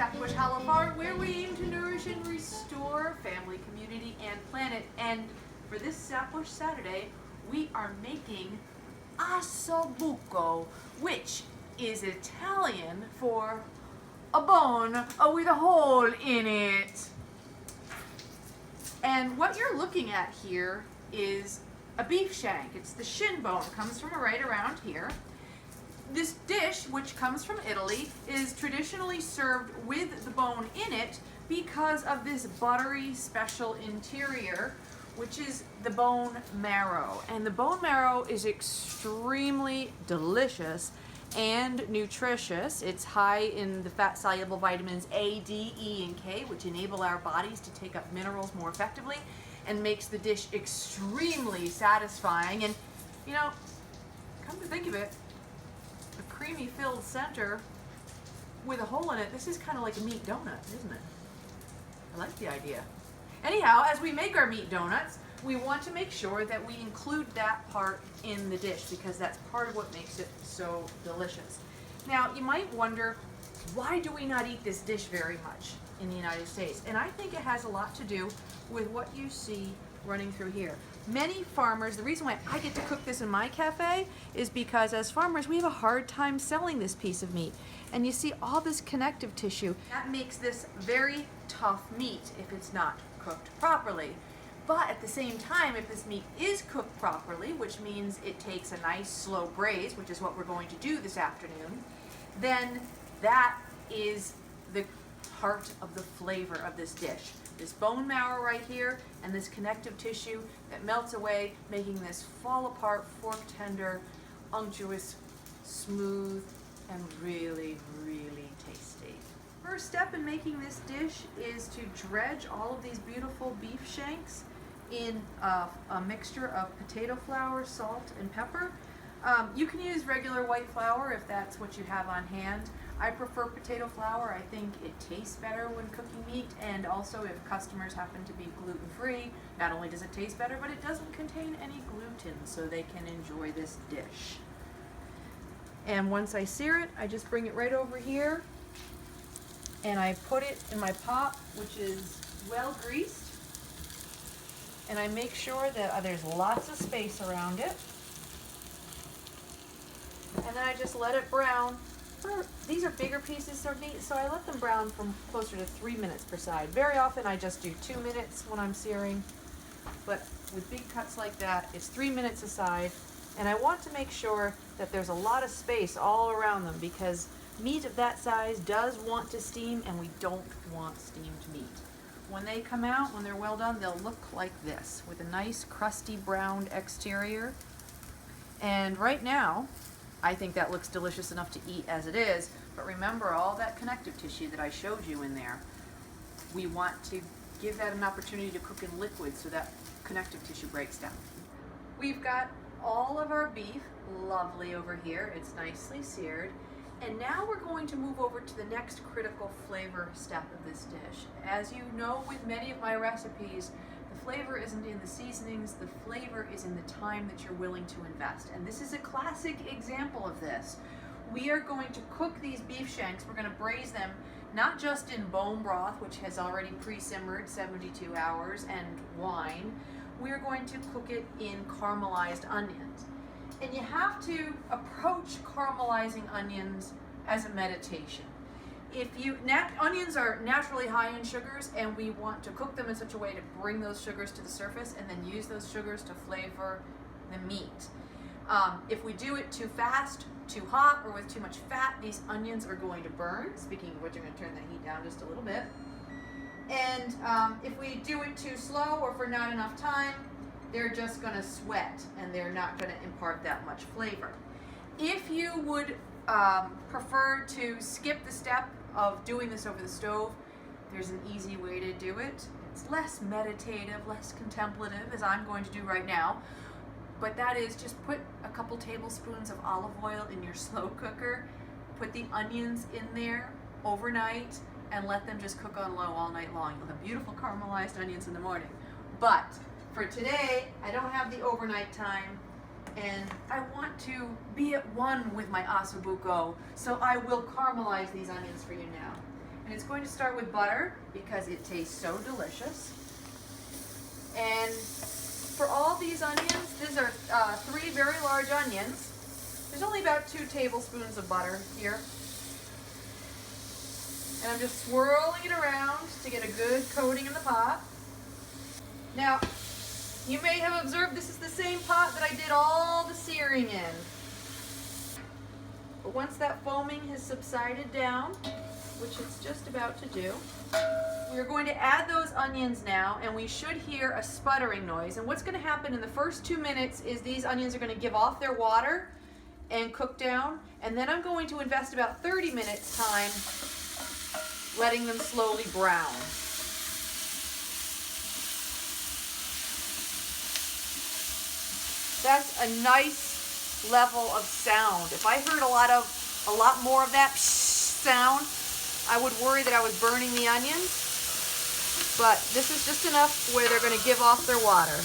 Sapbush Hollow Farm, where we aim to nourish and restore family, community, and planet. And for this Sapbush Saturday, we are making Osso Bucco, which is Italian for a bone with a hole in it. And what you're looking at here is a beef shank. It's the shin bone. It comes from right around here. This dish, which comes from Italy, is traditionally served with the bone in it because of this buttery special interior, which is the bone marrow. And the bone marrow is extremely delicious and nutritious. It's high in the fat-soluble vitamins A, D, E, and K, which enable our bodies to take up minerals more effectively and makes the dish extremely satisfying. And, you know, come to think of it, a creamy filled center with a hole in it, this is kind of like a meat donut, isn't it? I like the idea. Anyhow, as we make our meat donuts, we want to make sure that we include that part in the dish because that's part of what makes it so delicious. Now, you might wonder, why do we not eat this dish very much in the United States? And I think it has a lot to do with what you see running through here. Many farmers, the reason why I get to cook this in my cafe is because as farmers, we have a hard time selling this piece of meat. And you see all this connective tissue. That makes this very tough meat if it's not cooked properly. But at the same time, if this meat is cooked properly, which means it takes a nice slow braise, which is what we're going to do this afternoon, then that is the heart of the flavor of this dish. This bone marrow right here and this connective tissue that melts away, making this fall apart, fork tender, unctuous, smooth, and really, really tasty. First step in making this dish is to dredge all of these beautiful beef shanks in a mixture of potato flour, salt, and pepper. You can use regular white flour if that's what you have on hand. I prefer potato flour. I think it tastes better when cooking meat, and also if customers happen to be gluten-free, not only does it taste better, but it doesn't contain any gluten, so they can enjoy this dish. And once I sear it, I just bring it right over here, and I put it in my pot, which is well greased, and I make sure that there's lots of space around it. And then I just let it brown. These are bigger pieces of meat, so I let them brown from closer to 3 minutes per side. Very often I just do 2 minutes when I'm searing, but with big cuts like that, it's 3 minutes a side. And I want to make sure that there's a lot of space all around them because meat of that size does want to steam, and we don't want steamed meat. When they come out, when they're well done, they'll look like this with a nice crusty brown exterior. And right now, I think that looks delicious enough to eat as it is, but remember all that connective tissue that I showed you in there. We want to give that an opportunity to cook in liquid so that connective tissue breaks down. We've got all of our beef lovely over here. It's nicely seared. And now we're going to move over to the next critical flavor step of this dish. As you know, with many of my recipes, the flavor isn't in the seasonings, the flavor is in the time that you're willing to invest. And this is a classic example of this. We are going to cook these beef shanks, we're going to braise them not just in bone broth, which has already pre-simmered 72 hours, and wine. We are going to cook it in caramelized onions. And you have to approach caramelizing onions as a meditation. Onions are naturally high in sugars, and we want to cook them in such a way to bring those sugars to the surface and then use those sugars to flavor the meat. If we do it too fast, too hot, or with too much fat, these onions are going to burn. Speaking of which, I'm going to turn the heat down just a little bit. And if we do it too slow or for not enough time, they're just going to sweat and they're not going to impart that much flavor. If you would prefer to skip the step of doing this over the stove, there's an easy way to do it. It's less meditative, less contemplative, as I'm going to do right now, but that is just put a couple tablespoons of olive oil in your slow cooker, put the onions in there overnight, and let them just cook on low all night long. You'll have beautiful caramelized onions in the morning. But for today, I don't have the overnight time, and I want to be at one with my Osso Bucco, so I will caramelize these onions for you now. And it's going to start with butter because it tastes so delicious. And for all these onions, these are 3 very large onions. There's only about 2 tablespoons of butter here. And I'm just swirling it around to get a good coating in the pot. Now, you may have observed this is the same pot that I did all the searing in. But once that foaming has subsided down, which it's just about to do, we're going to add those onions now, and we should hear a sputtering noise. And what's going to happen in the first 2 minutes is these onions are going to give off their water and cook down, and then I'm going to invest about 30 minutes time letting them slowly brown. That's a nice level of sound. If I heard a lot more of that sound, I would worry that I was burning the onions. But this is just enough where they're going to give off their water.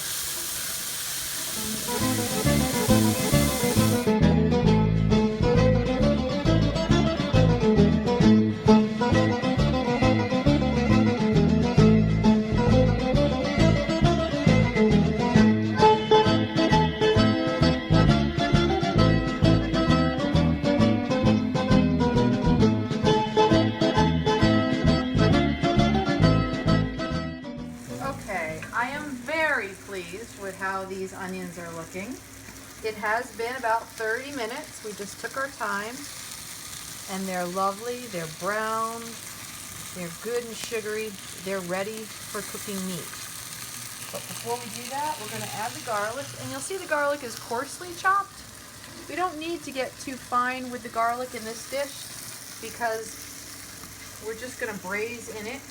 With how these onions are looking. It has been about 30 minutes. We just took our time, and they're lovely, they're brown, they're good and sugary, they're ready for cooking meat. But before we do that, we're going to add the garlic, and you'll see the garlic is coarsely chopped. We don't need to get too fine with the garlic in this dish because we're just going to braise in it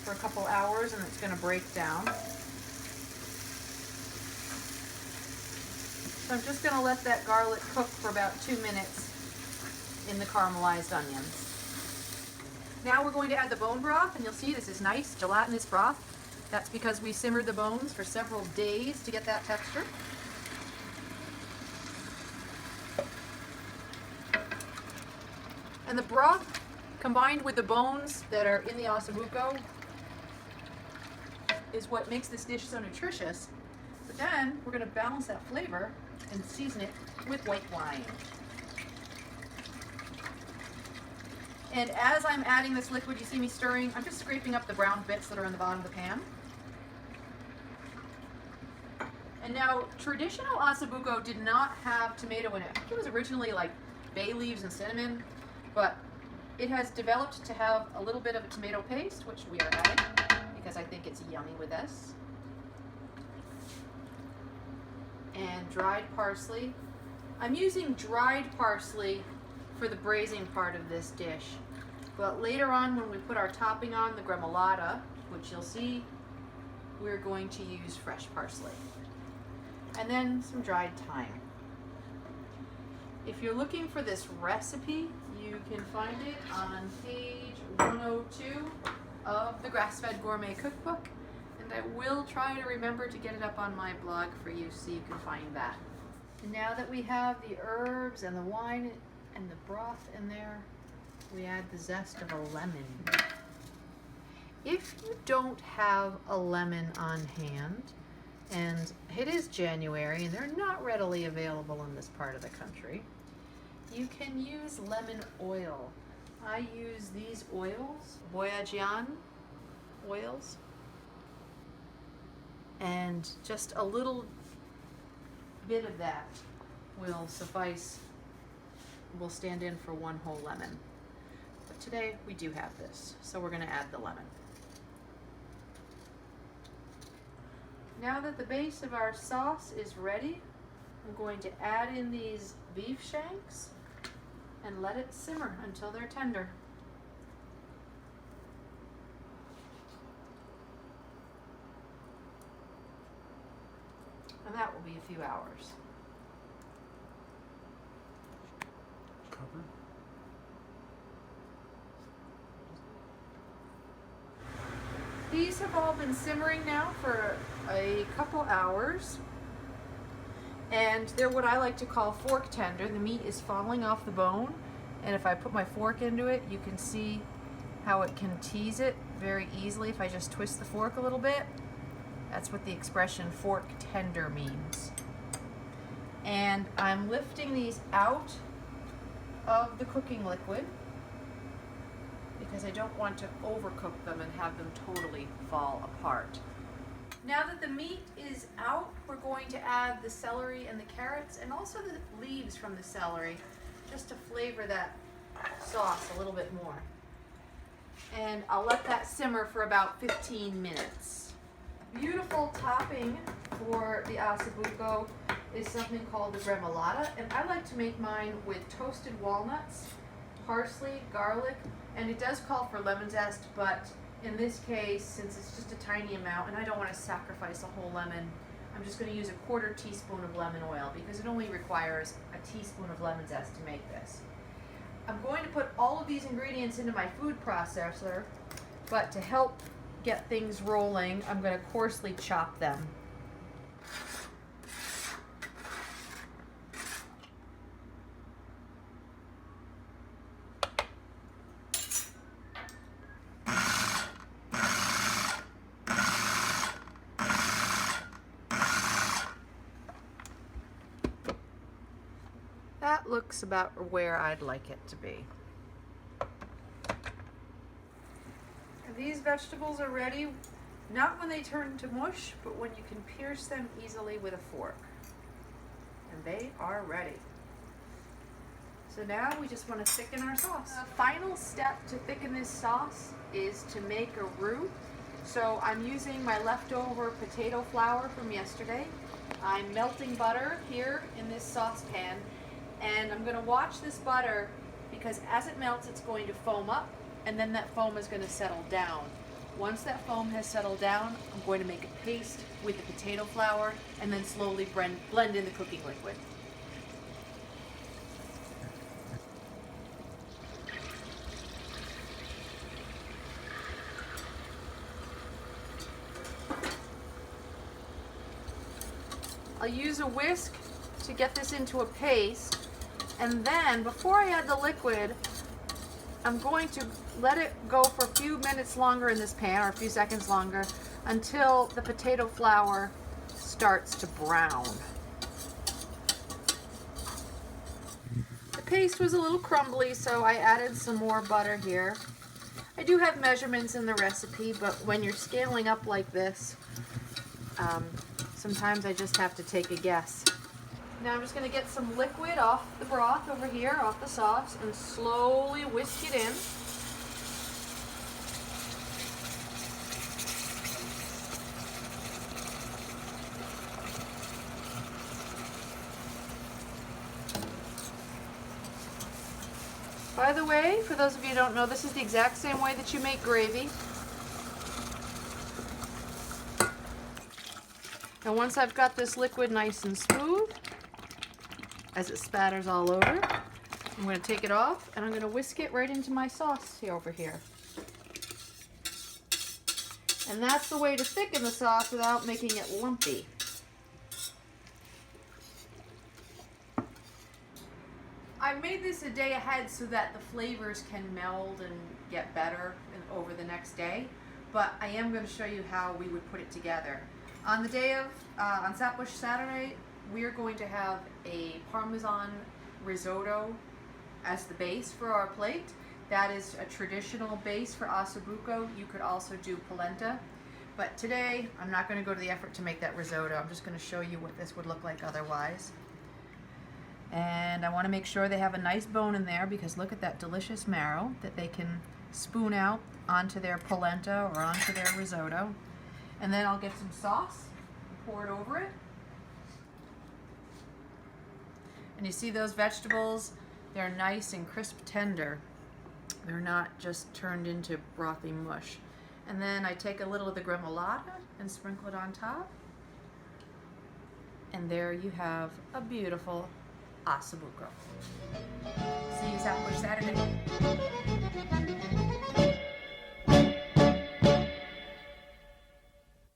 for a couple hours and it's going to break down. So I'm just going to let that garlic cook for about 2 minutes in the caramelized onions. Now we're going to add the bone broth, and you'll see this is nice gelatinous broth. That's because we simmered the bones for several days to get that texture. And the broth combined with the bones that are in the Osso Bucco is what makes this dish so nutritious. But then we're going to balance that flavor and season it with white wine. And as I'm adding this liquid, you see me stirring, I'm just scraping up the brown bits that are in the bottom of the pan. And now, traditional Osso Bucco did not have tomato in it. I think it was originally like bay leaves and cinnamon, but it has developed to have a little bit of a tomato paste, which we are adding because I think it's yummy with this. And dried parsley. I'm using dried parsley for the braising part of this dish, but later on when we put our topping on, the gremolata, which you'll see, we're going to use fresh parsley. And then some dried thyme. If you're looking for this recipe, you can find it on page 102 of the Grass-Fed Gourmet Cookbook. And I will try to remember to get it up on my blog for you so you can find that. And now that we have the herbs and the wine and the broth in there, we add the zest of a lemon. If you don't have a lemon on hand, and it is January and they're not readily available in this part of the country, you can use lemon oil. I use these oils, Boyajian oils, and just a little bit of that will suffice, will stand in for one whole lemon. But today we do have this, so we're going to add the lemon. Now that the base of our sauce is ready, I'm going to add in these beef shanks and let it simmer until they're tender. And that will be a few hours. Cover. These have all been simmering now for a couple hours, and they're what I like to call fork tender. The meat is falling off the bone, and if I put my fork into it, you can see how it can tease it very easily if I just twist the fork a little bit. That's what the expression fork tender means. And I'm lifting these out of the cooking liquid because I don't want to overcook them and have them totally fall apart. Now that the meat is out, we're going to add the celery and the carrots and also the leaves from the celery just to flavor that sauce a little bit more. And I'll let that simmer for about 15 minutes. Beautiful topping for the Osso Bucco is something called the remoulade, and I like to make mine with toasted walnuts, parsley, garlic, and it does call for lemon zest, but in this case, since it's just a tiny amount and I don't want to sacrifice a whole lemon, I'm just going to use a 1/4 teaspoon of lemon oil because it only requires a teaspoon of lemon zest to make this. I'm going to put all of these ingredients into my food processor, but to help get things rolling, I'm going to coarsely chop them. That looks about where I'd like it to be. And these vegetables are ready, not when they turn to mush, but when you can pierce them easily with a fork. And they are ready. So now we just want to thicken our sauce. The final step to thicken this sauce is to make a roux. So I'm using my leftover potato flour from yesterday. I'm melting butter here in this saucepan. And I'm going to watch this butter because as it melts, it's going to foam up, and then that foam is going to settle down. Once that foam has settled down, I'm going to make a paste with the potato flour and then slowly blend in the cooking liquid. I'll use a whisk to get this into a paste. And then, before I add the liquid, I'm going to let it go for a few minutes longer in this pan, or a few seconds longer, until the potato flour starts to brown. The paste was a little crumbly, so I added some more butter here. I do have measurements in the recipe, but when you're scaling up like this, sometimes I just have to take a guess. Now I'm just going to get some liquid off the broth over here, off the sauce, and slowly whisk it in. By the way, for those of you who don't know, this is the exact same way that you make gravy. And once I've got this liquid nice and smooth, as it spatters all over, I'm going to take it off and I'm going to whisk it right into my sauce here over here. And that's the way to thicken the sauce without making it lumpy. I made this a day ahead so that the flavors can meld and get better over the next day, but I am going to show you how we would put it together. On the day of, on Sapbush Saturday, we are going to have a Parmesan risotto as the base for our plate. That is a traditional base for Osso Bucco. You could also do polenta. But today, I'm not going to go to the effort to make that risotto. I'm just going to show you what this would look like otherwise. And I want to make sure they have a nice bone in there because look at that delicious marrow that they can spoon out onto their polenta or onto their risotto. And then I'll get some sauce, pour it over it. And you see those vegetables? They're nice and crisp tender. They're not just turned into brothy mush. And then I take a little of the remoulade and sprinkle it on top. And there you have a beautiful Osso Bucco. See you Sapbush Saturday.